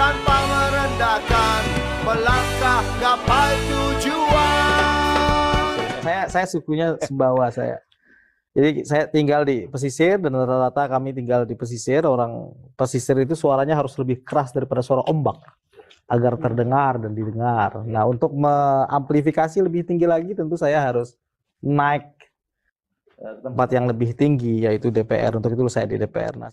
tanpa merendahkan, melangkah gapai tujuan. Saya sukunya Sumbawa saya. Jadi saya tinggal di pesisir dan rata-rata kami tinggal di pesisir. Orang pesisir itu suaranya harus lebih keras daripada suara ombak agar terdengar dan didengar. Nah, untuk mengamplifikasi lebih tinggi lagi tentu saya harus naik tempat yang lebih tinggi, yaitu DPR. Untuk itu saya di DPR. Nah,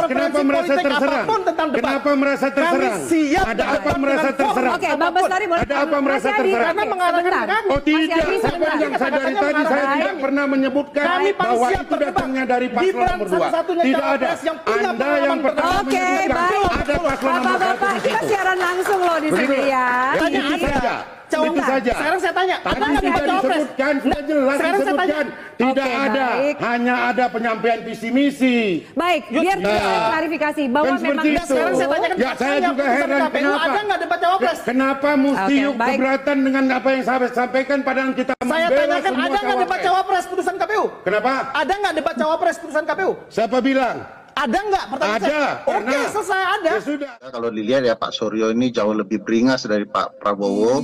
kenapa merasa terserang? Kenapa merasa terserang? Ada apa merasa terserang? Oke, Bang Bestari boleh. Ada apa merasa terserang? Karena mengarahkan kami. Oh tidak, yang dari tadi saya tidak pernah menyebutkan bahwa itu datangnya dari paslon nomor 2. Tidak ada. Anda yang pertama menyebutkan ada paslon nomor 1 di situ. Kita siaran langsung loh di sini ya. Itu saja. Itu saja. Sekarang saya tanya, tadi sudah disebutkan, sudah jelas disebutkan. Tidak ada, hanya ada penyampaian visi misi. Baik, biar kita klarifikasi bahwa memang itu. Sekarang saya tanya Ya, saya juga heran kenapa. Ada nggak debat cawapres? Kenapa mesti keberatan dengan apa yang saya sampaikan padahal kita Saya tanyakan, ada nggak debat cawapres putusan KPU? Kenapa? Ada nggak debat cawapres putusan KPU? Siapa bilang? Ada nggak? Pertanyaan ada. Saya. Oke, selesai ada. Ya sudah. Kalau dilihat ya Pak Suryo ini jauh lebih beringas dari Pak Prabowo.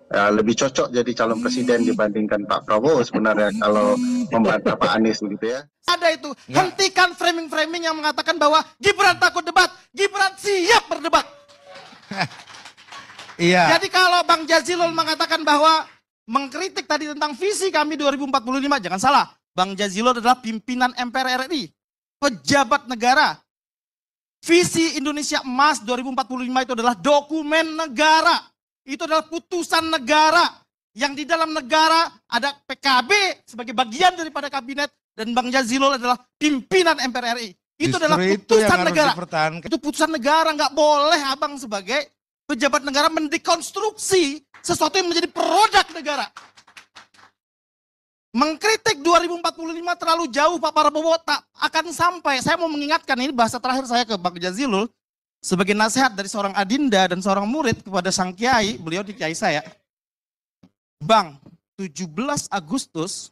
Lebih cocok jadi calon presiden dibandingkan Pak Prabowo sebenarnya kalau membantah Pak Anies begitu ya. Ada itu. Hentikan framing-framing yang mengatakan bahwa Gibran takut debat, Gibran siap berdebat. Iya. Jadi kalau Bang Jazilul mengatakan bahwa mengkritik tadi tentang visi kami 2045, jangan salah. Bang Jazilul adalah pimpinan MPR RI, pejabat negara. Visi Indonesia Emas 2045 itu adalah dokumen negara. Itu adalah putusan negara. Yang di dalam negara ada PKB sebagai bagian daripada kabinet. Dan Bang Jazilul adalah pimpinan MPR RI. Itu adalah putusan negara. Itu putusan negara. Nggak boleh abang sebagai pejabat negara mendekonstruksi sesuatu yang menjadi produk negara. Mengkritik 2045 terlalu jauh Pak Prabowo tak akan sampai. Saya mau mengingatkan, ini bahasa terakhir saya ke Bang Jazilul. Sebagai nasihat dari seorang adinda dan seorang murid kepada sang kiai, beliau di kiai saya. Bang, 17 Agustus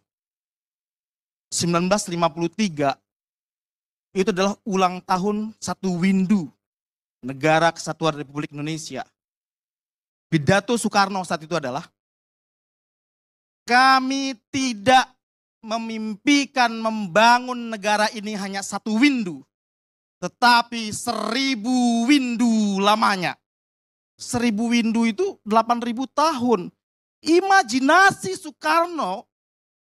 1953 itu adalah ulang tahun 1 Windu, Negara Kesatuan Republik Indonesia. Pidato Soekarno saat itu adalah, kami tidak memimpikan membangun negara ini hanya 1 windu, tetapi 1000 windu lamanya. 1000 windu itu 8000 tahun. Imajinasi Soekarno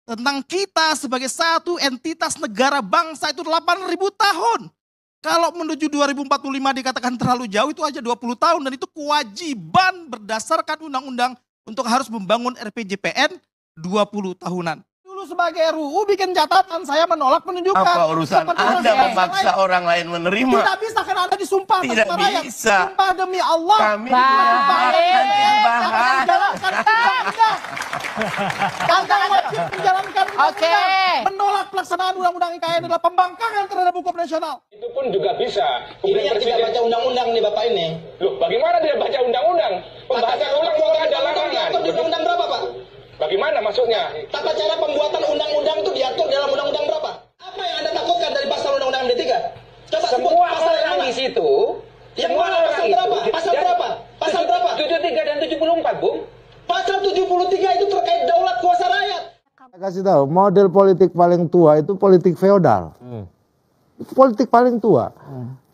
tentang kita sebagai satu entitas negara bangsa itu 8000 tahun. Kalau menuju 2045 dikatakan terlalu jauh, itu aja 20 tahun. Dan itu kewajiban berdasarkan undang-undang untuk harus membangun RPJPN 20 tahunan. Sebagai RUU bikin catatan, saya menolak menunjukkan. Apa urusan Anda memaksa orang lain menerima? Tidak bisa, karena Anda disumpah. Tidak bisa. Sumpah demi Allah. Kami dibahas. Anda wajib menjalankan undang-undang. Menolak pelaksanaan undang-undang IKN adalah pembangkangan terhadap hukum nasional. Itu pun juga bisa. Ini yang tidak baca undang-undang nih Bapak ini. Loh, bagaimana tidak baca undang-undang? Pembahasan ulang juga ada larangan. Diatur di undang-undang berapa Pak? Bagaimana maksudnya? Tata cara pembuatan undang-undang itu diatur dalam undang-undang berapa? Apa yang Anda takutkan dari pasal undang-undang MD3? Coba Semua pasal orang di situ. Yang mana pasal berapa? Pasal berapa? Pasal berapa? 73 dan 74, Bung. Pasal 73 itu terkait daulat kuasa rakyat. Saya kasih tahu, model politik paling tua itu politik feodal. Itu politik paling tua.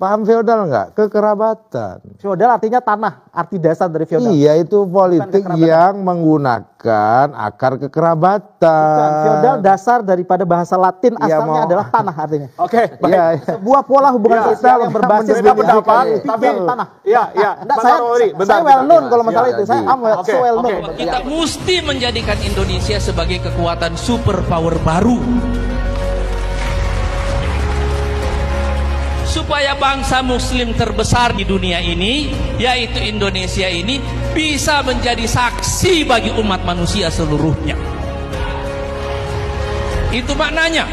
Paham feodal nggak? Kekerabatan. feodal artinya tanah, arti dasar dari feodal. Iya, itu politik yang menggunakan akar kekerabatan. Bukan, feodal dasar daripada bahasa Latin, asalnya adalah tanah artinya. Oke, ya, sebuah pola hubungan sosial yang berbasis pendapat, tapi tanah. Iya. Saya well known kalau masalah itu. Saya so well known. Kita mesti menjadikan Indonesia sebagai kekuatan superpower baru. Supaya bangsa muslim terbesar di dunia ini, yaitu Indonesia ini, bisa menjadi saksi bagi umat manusia seluruhnya. Itu maknanya.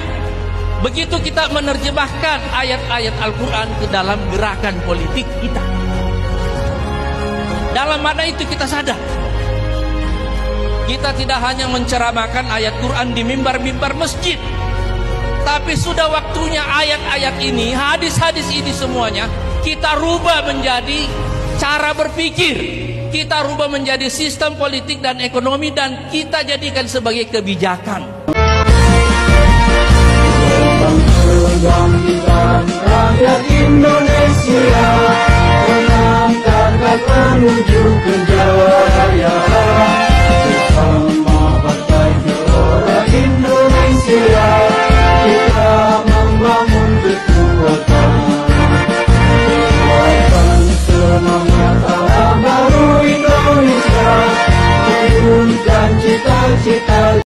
Begitu kita menerjemahkan ayat-ayat Al-Quran ke dalam gerakan politik kita. Dalam makna itu kita sadar. Kita tidak hanya menceramahkan ayat Quran di mimbar-mimbar masjid, tapi sudah waktunya ayat-ayat ini, hadis-hadis ini semuanya kita rubah menjadi cara berpikir, kita rubah menjadi sistem politik dan ekonomi, dan kita jadikan sebagai kebijakan. Rakyat Indonesia, menuju ke